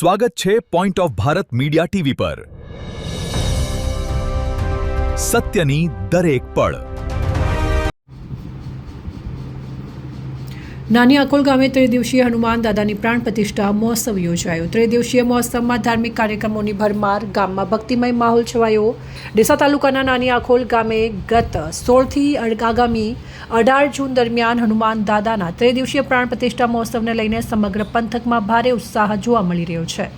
સ્વાગત છે point of Bharat media TV પર સત્યની દરેક પળ। નાની આખોલ ગામે ત્રિદિવસીય હનુમાન દાદાની પ્રાણ પ્રતિષ્ઠા મહોત્સવ યોજાયો। ત્રિદિવસીય મહોત્સવમાં ધાર્મિક કાર્યક્રમોની ભરમાર। ગામમાં ભક્તિમય માહોલ છવાયો। ડીસા તાલુકાના નાની આખોલ ગામે ગત 16 થી આગામી 18 જૂન દરમિયાન હનુમાન દાદાના ત્રિદિવસીય પ્રાણ પ્રતિષ્ઠા મહોત્સવને લઈને સમગ્ર પંથકમાં ભારે ઉત્સાહ જોવા મળી રહ્યો છે।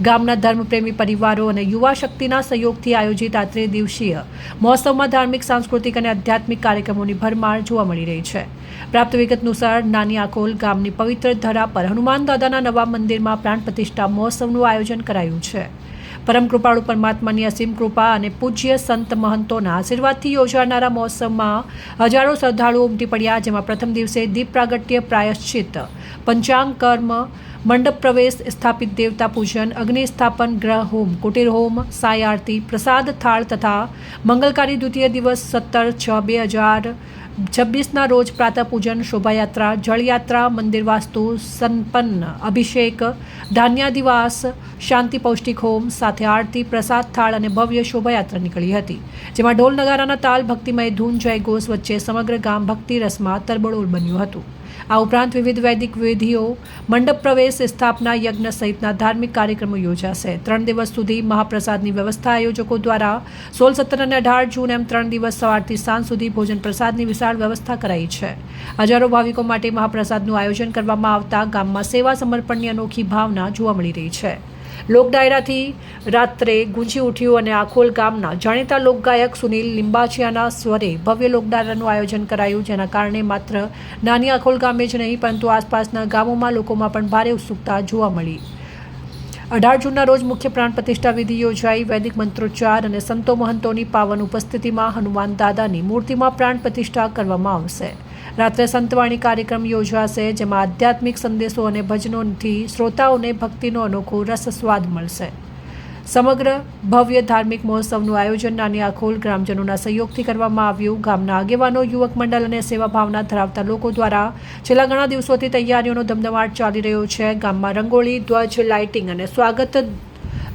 ગામના ધર્મપ્રેમી પરિવારો અને યુવા શક્તિના સહયોગથી આયોજિત આ ત્રિદિવસીય મહોત્સવમાં ધાર્મિક, સાંસ્કૃતિક અને આધ્યાત્મિક કાર્યક્રમોની ભરમાર જોવા મળી રહી છે। પ્રાપ્ત વિગત અનુસાર નાની આખોલ ગામની પવિત્ર ધરા પર હનુમાન દાદાના નવા મંદિરમાં પ્રાણ પ્રતિષ્ઠા મહોત્સવનું આયોજન કરાયું છે। પરમ કૃપાળુ પરમાત્માની અસીમ કૃપા અને પૂજ્ય સંત મહંતોના આશીર્વાદથી યોજાનારા મહોત્સવમાં હજારો શ્રદ્ધાળુઓ ઉમટી પડ્યા, જેમાં પ્રથમ દિવસે દીપ પ્રાગટ્ય, પ્રાયશ્ચિત, પંચાંગ કર્મ, મંડપ પ્રવેશ, સ્થાપિત દેવતા પૂજન, અગ્નિ સ્થાપન, ગ્રહ હોમ, કુટીર હોમ, સાય આરતી, પ્રસાદ થાળ તથા મંગલકારી દ્વિતીય દિવસ 17/6/2026ના રોજ પ્રાતઃ પૂજન, શોભાયાત્રા, જળયાત્રા, મંદિર વાસ્તુ સંપન્ન, અભિષેક, ધાન્યાદિવાસ, શાંતિ પૌષ્ટિક હોમ સાથે આરતી, પ્રસાદ થાળ અને ભવ્ય શોભાયાત્રા નીકળી હતી, જેમાં ઢોલ નગારાના તાલ, ભક્તિમય ધૂન, જયઘોષ વચ્ચે સમગ્ર ગામ ભક્તિ રસમાં તરબોળ બન્યું હતું। આ ઉપરાંત વિવિધ વૈદિક વિધિઓ, મંડપ પ્રવેશ, સ્થાપના, યજ્ઞ સહિતના ધાર્મિક કાર્યક્રમો યોજાશે। 3 દિવસ સુધી મહાપ્રસાદની વ્યવસ્થા આયોજકો દ્વારા 16, 17 અને 18 જૂન એમ 3 દિવસ સવારથી સાંજ સુધી ભોજન પ્રસાદની વિશાળ વ્યવસ્થા કરાઈ છે। હજારો ભાવિકો માટે મહાપ્રસાદનું આયોજન કરવામાં આવતા ગામમાં સેવા સમર્પણની અનોખી ભાવના જોવા મળી રહી છે। લોક ડાયરાથી રાત્રે ગુંજી ઉઠ્યું અને આખોલ ગામના જાણીતા લોકગાયક સુનિલ લિંબાચિયાના સ્વરે ભવ્ય લોકડાયરાનું આયોજન કરાયું, જેના કારણે માત્ર નાની આખોલ ગામે જ નહીં પરંતુ આસપાસના ગામોમાં લોકોમાં પણ ભારે ઉત્સુકતા જોવા મળી। 18 જૂનના રોજ મુખ્ય પ્રાણ પ્રતિષ્ઠા વિધિ યોજાઈ। વૈદિક મંત્રોચ્ચાર અને સંતો મહંતોની પાવન ઉપસ્થિતિમાં હનુમાન દાદાની મૂર્તિમાં પ્રાણ પ્રતિષ્ઠા કરવામાં આવશે। રાત્રે સંતવાણી કાર્યક્રમ યોજાશે, જેમાં આધ્યાત્મિક સંદેશો અને ભજનોથી શ્રોતાઓને ભક્તિનો અનોખો રસસ્વાદ મળશે। સમગ્ર ભવ્ય ધાર્મિક મહોત્સવનું આયોજન નાની આખોલ ગ્રામજનોના સહયોગથી કરવામાં આવ્યું। ગામના આગેવાનો, યુવક મંડળ અને સેવા ભાવના ધરાવતા લોકો દ્વારા છેલ્લા ઘણા દિવસોથી તૈયારીઓનો ધમધમાટ ચાલી રહ્યો છે। ગામમાં રંગોળી, ધ્વજ, લાઇટિંગ અને સ્વાગત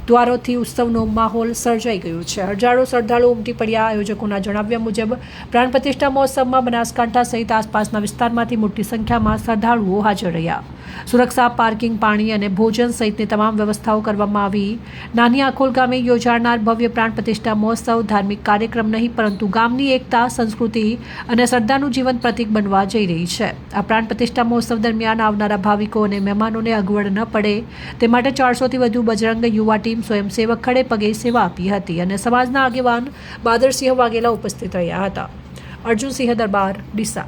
દ્વારોથી ઉત્સવનો માહોલ સર્જાઈ ગયો છે। હજારો શ્રદ્ધાળુઓ ઉમટી પડ્યા। આયોજકોના જણાવ્યા મુજબ પ્રાણ પ્રતિષ્ઠા મહોત્સવમાં બનાસકાંઠા સહિત આસપાસના વિસ્તારમાંથી મોટી સંખ્યામાં શ્રદ્ધાળુઓ હાજર રહ્યા। સુરક્ષા, પાર્કિંગ, પાણી અને ભોજન સહિતની તમામ વ્યવસ્થાઓ કરવામાં આવી। નાની આખોલ ગામે યોજાનાર ભવ્ય પ્રાણ પ્રતિષ્ઠા મહોત્સવ ધાર્મિક કાર્યક્રમ નહીં પરંતુ ગામની એકતા, સંસ્કૃતિ અને શ્રદ્ધાનું જીવંત પ્રતીક બનવા જઈ રહી છે। આ પ્રાણ પ્રતિષ્ઠા મહોત્સવ દરમિયાન આવનારા ભાવિકો અને મહેમાનોને અગવડ ન પડે તે માટે 400થી વધુ બજરંગ યુવા ટીમ સ્વયંસેવક ખડે પગે સેવા આપી હતી અને સમાજના આગેવાન બાદરસિંહ વાઘેલા ઉપસ્થિત રહ્યા હતા। અર્જુનસિંહ દરબાર, ડીસા।